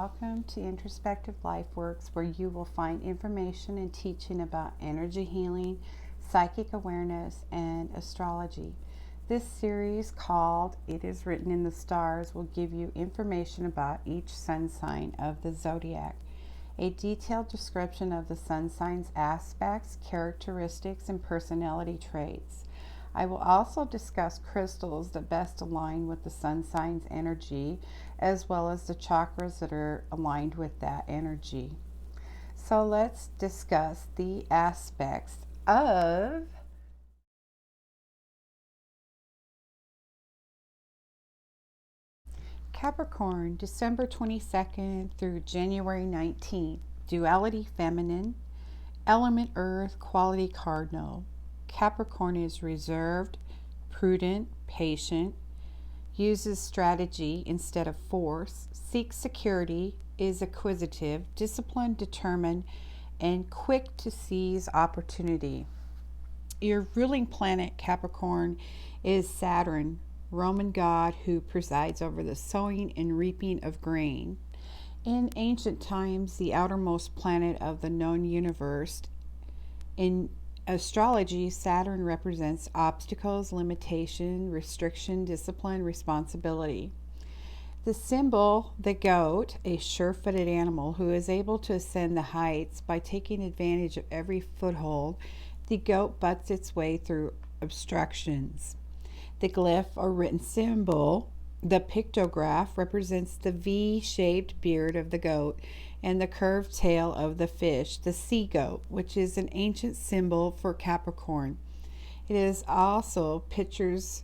welcome to Introspective Lifeworks, where you will find information and teaching about energy healing, psychic awareness, and astrology. This series, called It Is Written in the Stars, will give you information about each sun sign of the zodiac, a detailed description of the sun sign's aspects, characteristics, and personality traits. I will also discuss crystals that best align with the sun sign's energy, as well as the chakras that are aligned with that energy. So let's discuss the aspects of Capricorn, December 22nd through January 19th. Duality feminine, element earth, quality cardinal. Capricorn is reserved, prudent, patient, uses strategy instead of force, seeks security, is acquisitive, disciplined, determined, and quick to seize opportunity. Your ruling planet, Capricorn, is Saturn, Roman god who presides over the sowing and reaping of grain. In ancient times, the outermost planet of the known universe. In astrology, Saturn represents obstacles, limitation, restriction, discipline, responsibility. The symbol, the goat, a sure-footed animal who is able to ascend the heights by taking advantage of every foothold, the goat butts its way through obstructions. The glyph or written symbol, the pictograph, represents the V-shaped beard of the goat and the curved tail of the fish, the sea goat, which is an ancient symbol for Capricorn. It is also pictures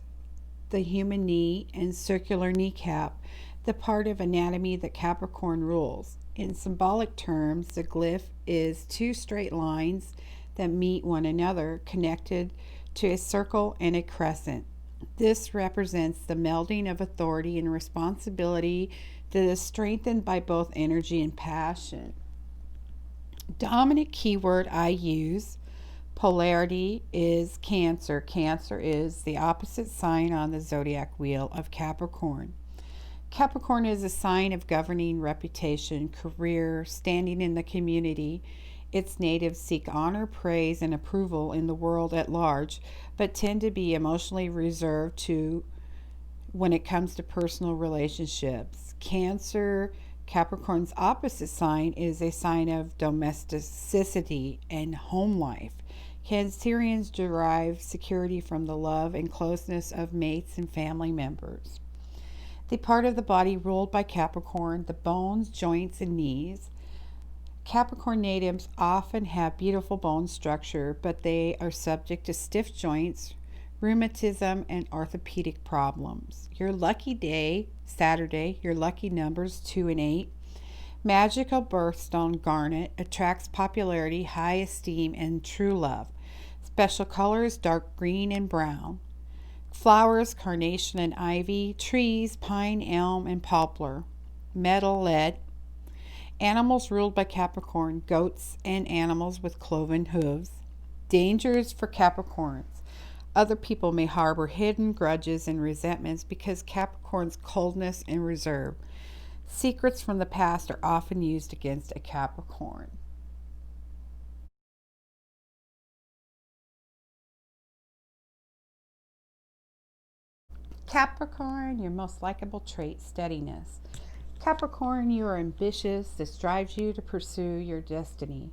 the human knee and circular kneecap, the part of anatomy that Capricorn rules. In symbolic terms, the glyph is two straight lines that meet one another, connected to a circle and a crescent. This represents the melding of authority and responsibility that is strengthened by both energy and passion. Dominant keyword I use, polarity, is Cancer. Cancer is the opposite sign on the zodiac wheel of Capricorn. Capricorn is a sign of governing reputation, career, standing in the community. Its natives seek honor, praise, and approval in the world at large, but tend to be emotionally reserved when it comes to personal relationships. Cancer, Capricorn's opposite sign, is a sign of domesticity and home life. Cancerians derive security from the love and closeness of mates and family members. The part of the body ruled by Capricorn, the bones, joints, and knees. Capricorn natives often have beautiful bone structure, but they are subject to stiff joints, rheumatism, and orthopedic problems. Your lucky day, Saturday, your lucky numbers 2 and 8. Magical birthstone garnet attracts popularity, high esteem, and true love. Special colors, dark green and brown. Flowers, carnation and ivy. Trees, pine, elm, and poplar. Metal, lead. Animals ruled by Capricorn, goats and animals with cloven hooves. Dangers for Capricorns. Other people may harbor hidden grudges and resentments because Capricorn's coldness and reserve. Secrets from the past are often used against a Capricorn. Capricorn, your most likable trait, steadiness. Capricorn, you are ambitious. This drives you to pursue your destiny.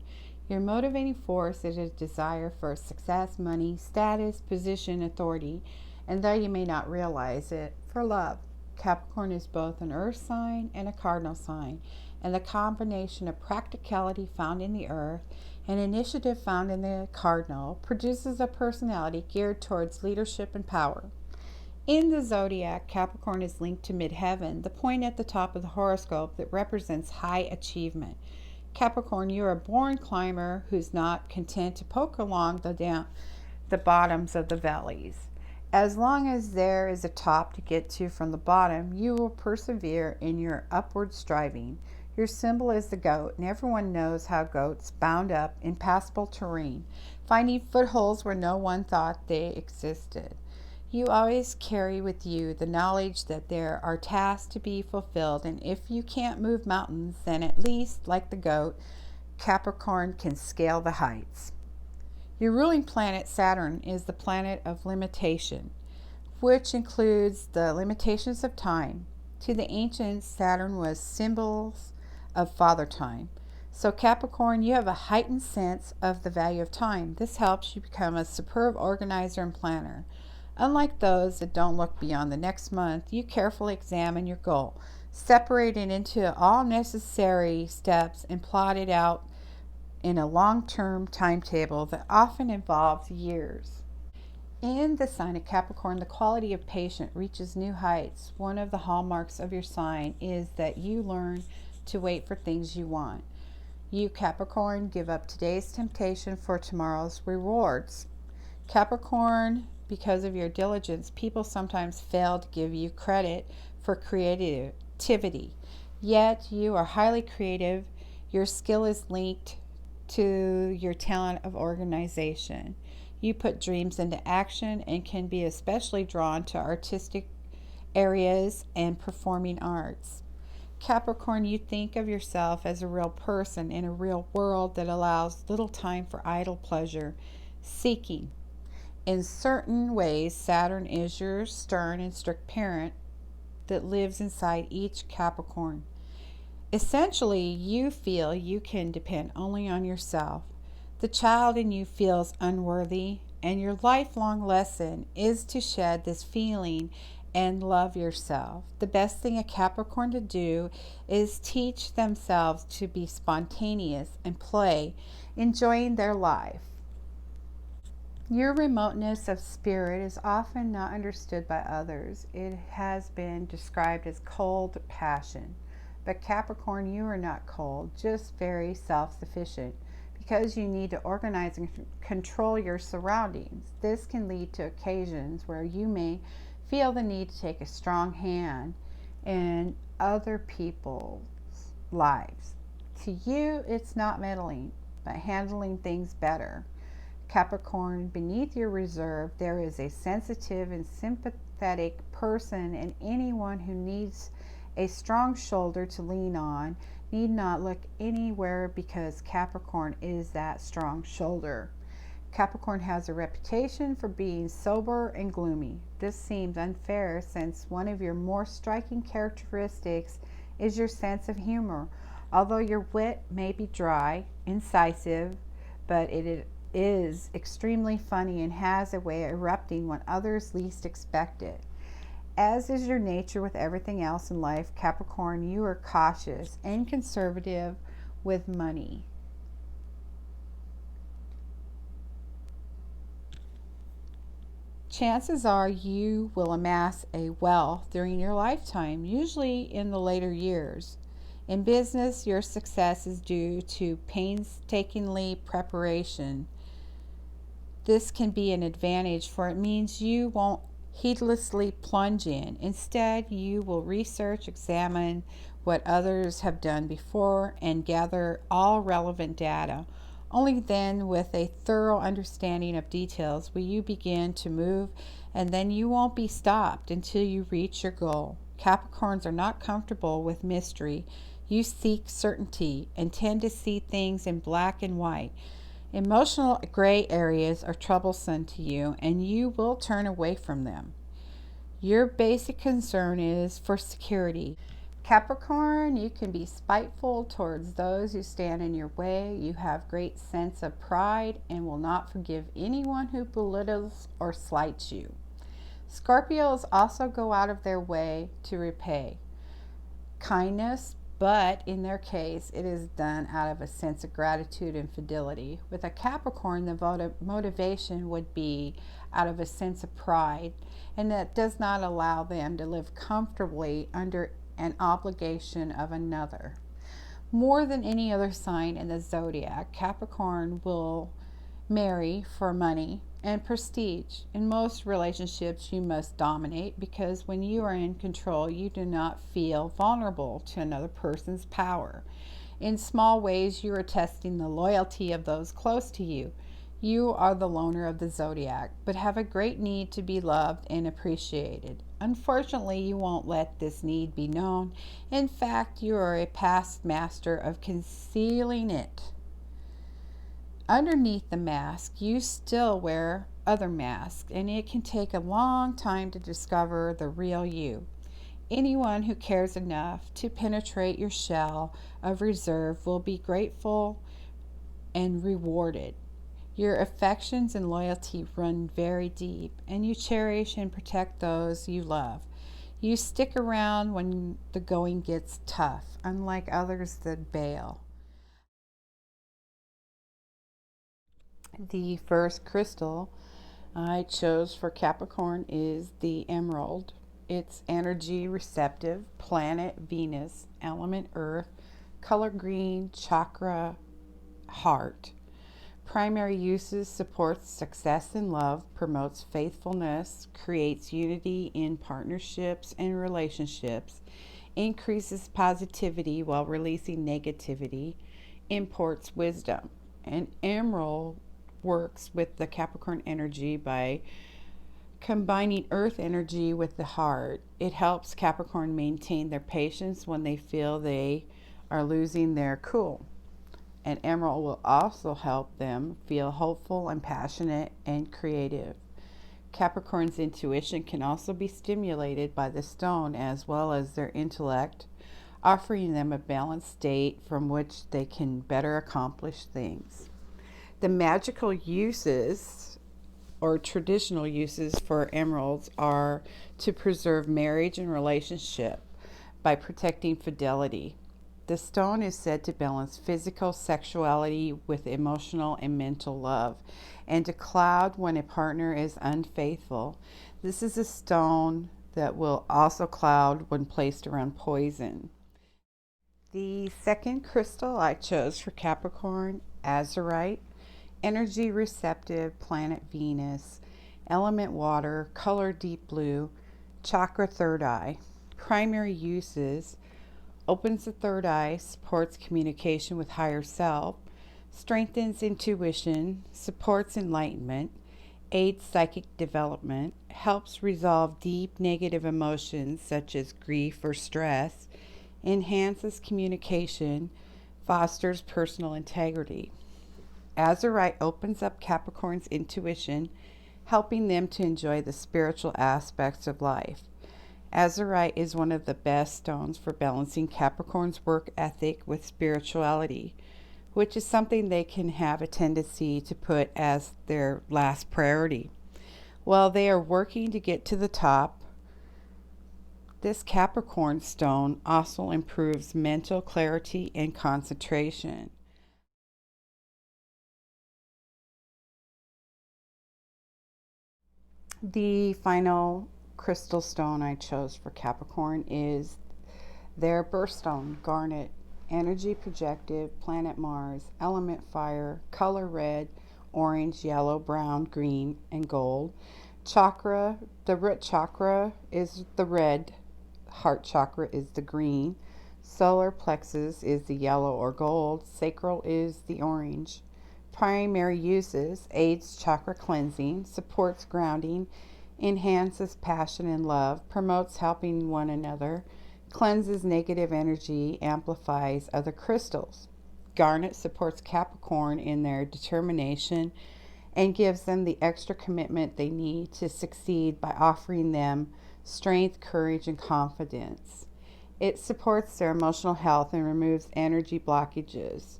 Your motivating force is a desire for success, money, status, position, authority, and though you may not realize it, for love. Capricorn is both an earth sign and a cardinal sign, and the combination of practicality found in the earth and initiative found in the cardinal produces a personality geared towards leadership and power. In the zodiac, Capricorn is linked to midheaven, the point at the top of the horoscope that represents high achievement. Capricorn, you're a born climber who's not content to poke along the bottoms of the valleys. As long as there is a top to get to from the bottom, you will persevere in your upward striving. Your symbol is the goat, and everyone knows how goats bound up impassable terrain, finding footholds where no one thought they existed. You always carry with you the knowledge that there are tasks to be fulfilled, and if you can't move mountains, then at least, like the goat, Capricorn can scale the heights. Your ruling planet, Saturn, is the planet of limitation, which includes the limitations of time. To the ancients, Saturn was symbols of father time. So Capricorn, you have a heightened sense of the value of time. This helps you become a superb organizer and planner. Unlike those that don't look beyond the next month, you carefully examine your goal, separate it into all necessary steps, and plot it out in a long-term timetable that often involves years. In the sign of Capricorn, the quality of patience reaches new heights. One of the hallmarks of your sign is that you learn to wait for things you want. You, Capricorn, give up today's temptation for tomorrow's rewards. Capricorn, because of your diligence, people sometimes fail to give you credit for creativity. Yet you are highly creative. Your skill is linked to your talent of organization. You put dreams into action and can be especially drawn to artistic areas and performing arts. Capricorn, you think of yourself as a real person in a real world that allows little time for idle pleasure seeking. In certain ways, Saturn is your stern and strict parent that lives inside each Capricorn. Essentially, you feel you can depend only on yourself. The child in you feels unworthy, and your lifelong lesson is to shed this feeling and love yourself. The best thing a Capricorn to do is teach themselves to be spontaneous and play, enjoying their life. Your remoteness of spirit is often not understood by others. It has been described as cold passion. But Capricorn, you are not cold, just very self-sufficient, because you need to organize and control your surroundings. This can lead to occasions where you may feel the need to take a strong hand in other people's lives. To you, it's not meddling, but handling things better. Capricorn, beneath your reserve, there is a sensitive and sympathetic person, and anyone who needs a strong shoulder to lean on need not look anywhere, because Capricorn is that strong shoulder. Capricorn has a reputation for being sober and gloomy. This seems unfair, since one of your more striking characteristics is your sense of humor. Although your wit may be dry, incisive, but it is extremely funny and has a way of erupting when others least expect it. As is your nature with everything else in life, Capricorn, you are cautious and conservative with money. Chances are you will amass a wealth during your lifetime, usually in the later years. In business, your success is due to painstakingly preparation. This can be an advantage, for it means you won't heedlessly plunge in. Instead, you will research, examine what others have done before, and gather all relevant data. Only then, with a thorough understanding of details, will you begin to move, and then you won't be stopped until you reach your goal. Capricorns are not comfortable with mystery. You seek certainty and tend to see things in black and white. Emotional gray areas are troublesome to you, and you will turn away from them. Your basic concern is for security. Capricorn, you can be spiteful towards those who stand in your way. You have great sense of pride and will not forgive anyone who belittles or slights you. Scorpios also go out of their way to repay kindness, but in their case, it is done out of a sense of gratitude and fidelity. With a Capricorn, the motivation would be out of a sense of pride, and that does not allow them to live comfortably under an obligation of another. More than any other sign in the zodiac, Capricorn will marry for money and prestige. In most relationships, you must dominate, because when you are in control, you do not feel vulnerable to another person's power. In small ways, you are testing the loyalty of those close to you. You are the loner of the zodiac, but have a great need to be loved and appreciated. Unfortunately, you won't let this need be known. In fact, you are a past master of concealing it. Underneath the mask, you still wear other masks, and it can take a long time to discover the real you. Anyone who cares enough to penetrate your shell of reserve will be grateful and rewarded. Your affections and loyalty run very deep, and you cherish and protect those you love. You stick around when the going gets tough, unlike others that bail. The first crystal I chose for Capricorn is the emerald. It's energy receptive, planet Venus, element earth, color green, chakra heart. Primary uses: supports success in love, promotes faithfulness, creates unity in partnerships and relationships, increases positivity while releasing negativity, imports wisdom. And emerald works with the Capricorn energy by combining earth energy with the heart. It helps Capricorn maintain their patience when they feel they are losing their cool. And emerald will also help them feel hopeful and passionate and creative. Capricorn's intuition can also be stimulated by the stone as well as their intellect, offering them a balanced state from which they can better accomplish things. The magical uses or traditional uses for emeralds are to preserve marriage and relationship by protecting fidelity. The stone is said to balance physical sexuality with emotional and mental love, and to cloud when a partner is unfaithful. This is a stone that will also cloud when placed around poison. The second crystal I chose for Capricorn, azurite, energy receptive, planet Venus, element water, color deep blue, chakra third eye. Primary uses: opens the third eye, supports communication with higher self, strengthens intuition, supports enlightenment, aids psychic development, helps resolve deep negative emotions such as grief or stress, enhances communication, fosters personal integrity. Azurite opens up Capricorn's intuition, helping them to enjoy the spiritual aspects of life. Azurite is one of the best stones for balancing Capricorn's work ethic with spirituality, which is something they can have a tendency to put as their last priority. While they are working to get to the top, this Capricorn stone also improves mental clarity and concentration. The final crystal stone I chose for Capricorn is their birthstone, Garnet. Energy projective, planet Mars, element fire, color red, orange, yellow, brown, green, and gold. Chakra, the root chakra is the red, heart chakra is the green, solar plexus is the yellow or gold, sacral is the orange. Primary uses: aids chakra cleansing, supports grounding, enhances passion and love, promotes helping one another, cleanses negative energy, amplifies other crystals. Garnet supports Capricorn in their determination and gives them the extra commitment they need to succeed by offering them strength, courage, and confidence. It supports their emotional health and removes energy blockages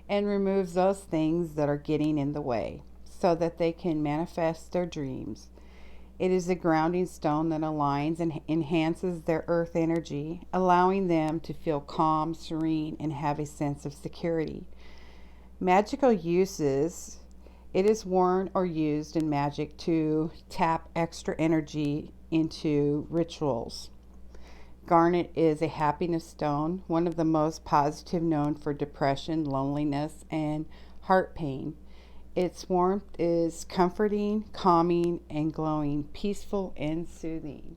and removes those things that are getting in the way so that they can manifest their dreams. It is a grounding stone that aligns and enhances their earth energy, allowing them to feel calm, serene, and have a sense of security. Magical uses: it is worn or used in magic to tap extra energy into rituals. Garnet is a happiness stone, one of the most positive known for depression, loneliness, and heart pain. Its warmth is comforting, calming, and glowing, peaceful and soothing.